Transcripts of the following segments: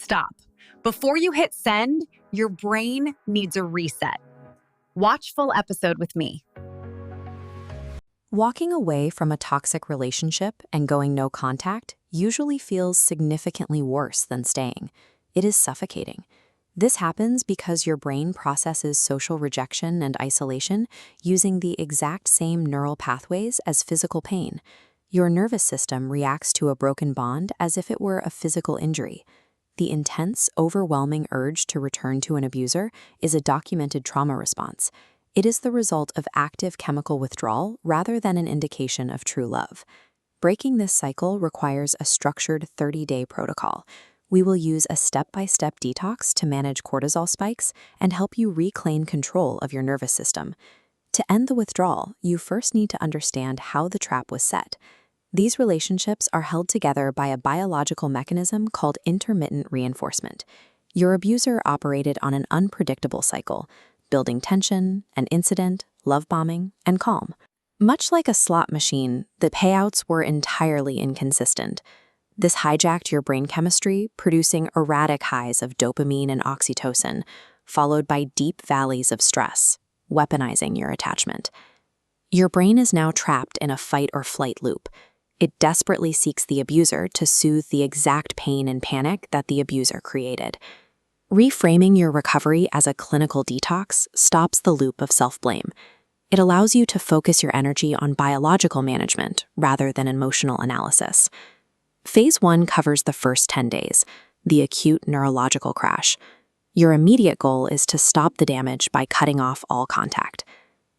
Stop. Before you hit send, your brain needs a reset. Watch full episode with me. Walking away from a toxic relationship and going no contact usually feels significantly worse than staying. It is suffocating. This happens because your brain processes social rejection and isolation using the exact same neural pathways as physical pain. Your nervous system reacts to a broken bond as if it were a physical injury. The intense, overwhelming urge to return to an abuser is a documented trauma response. It is the result of active chemical withdrawal rather than an indication of true love. Breaking this cycle requires a structured 30-day protocol. We will use a step-by-step detox to manage cortisol spikes and help you reclaim control of your nervous system. To end the withdrawal, you first need to understand how the trap was set. These relationships are held together by a biological mechanism called intermittent reinforcement. Your abuser operated on an unpredictable cycle, building tension, an incident, love bombing, and calm. Much like a slot machine, the payouts were entirely inconsistent. This hijacked your brain chemistry, producing erratic highs of dopamine and oxytocin, followed by deep valleys of stress, weaponizing your attachment. Your brain is now trapped in a fight-or-flight loop. It desperately seeks the abuser to soothe the exact pain and panic that the abuser created. Reframing your recovery as a clinical detox stops the loop of self-blame. It allows you to focus your energy on biological management rather than emotional analysis. Phase 1 covers the first 10 days, the acute neurological crash. Your immediate goal is to stop the damage by cutting off all contact.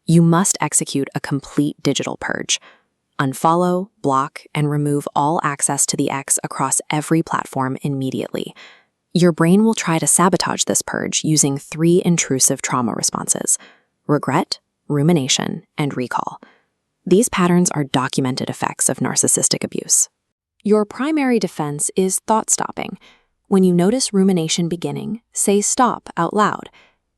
You must execute a complete digital purge. Unfollow, block, and remove all access to the ex across every platform immediately. Your brain will try to sabotage this purge using 3 intrusive trauma responses: regret, rumination, and recall. These patterns are documented effects of narcissistic abuse. Your primary defense is thought stopping. When you notice rumination beginning, say stop out loud.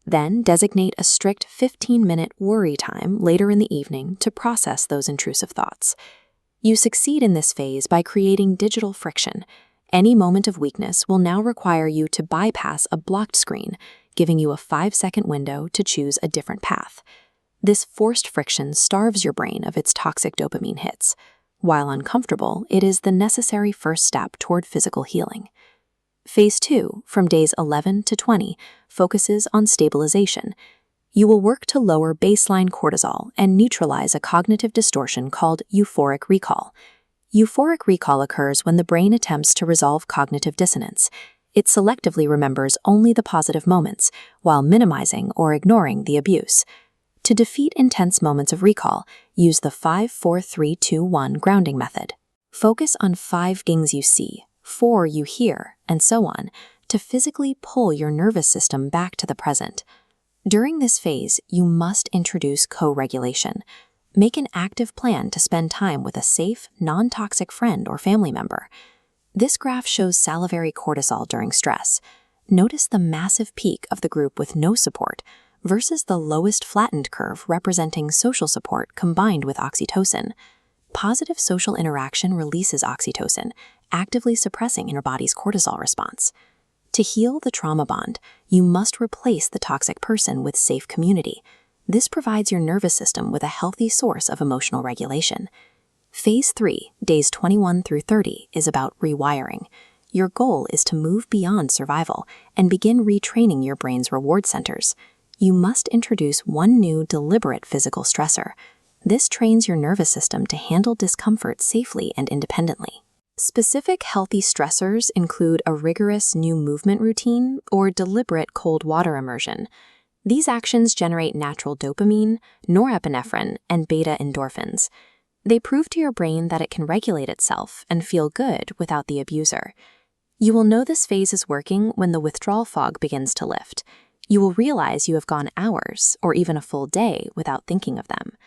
Then designate a strict 15-minute worry time later in the evening to process those intrusive thoughts. You succeed in this phase by creating digital friction. Any moment of weakness will now require you to bypass a blocked screen, giving you a 5-second window to choose a different path. This forced friction starves your brain of its toxic dopamine hits. While uncomfortable, it is the necessary first step toward physical healing. Phase 2, from days 11 to 20, focuses on stabilization. You will work to lower baseline cortisol and neutralize a cognitive distortion called euphoric recall. Euphoric recall occurs when the brain attempts to resolve cognitive dissonance. It selectively remembers only the positive moments, while minimizing or ignoring the abuse. To defeat intense moments of recall, use the 5-4-3-2-1 grounding method. Focus on 5 things you see, 4 you hear, and so on, to physically pull your nervous system back to the present. During this phase, you must introduce co-regulation. Make an active plan to spend time with a safe, non-toxic friend or family member. This graph shows salivary cortisol during stress. Notice the massive peak of the group with no support versus the lowest flattened curve representing social support combined with oxytocin. Positive social interaction releases oxytocin, actively suppressing your body's cortisol response. To heal the trauma bond, you must replace the toxic person with safe community. This provides your nervous system with a healthy source of emotional regulation. Phase 3, days 21 through 30, is about rewiring. Your goal is to move beyond survival and begin retraining your brain's reward centers. You must introduce one new, deliberate physical stressor. This trains your nervous system to handle discomfort safely and independently. Specific healthy stressors include a rigorous new movement routine or deliberate cold water immersion. These actions generate natural dopamine, norepinephrine, and beta endorphins. They prove to your brain that it can regulate itself and feel good without the abuser. You will know this phase is working when the withdrawal fog begins to lift. You will realize you have gone hours or even a full day without thinking of them.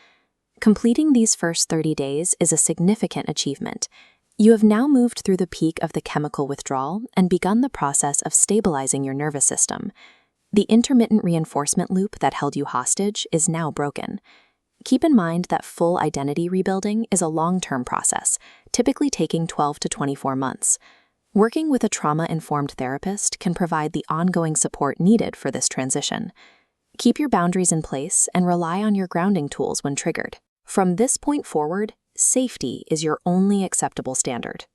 Completing these first 30 days is a significant achievement. You have now moved through the peak of the chemical withdrawal and begun the process of stabilizing your nervous system. The intermittent reinforcement loop that held you hostage is now broken. Keep in mind that full identity rebuilding is a long-term process, typically taking 12 to 24 months. Working with a trauma-informed therapist can provide the ongoing support needed for this transition. Keep your boundaries in place and rely on your grounding tools when triggered. From this point forward, safety is your only acceptable standard.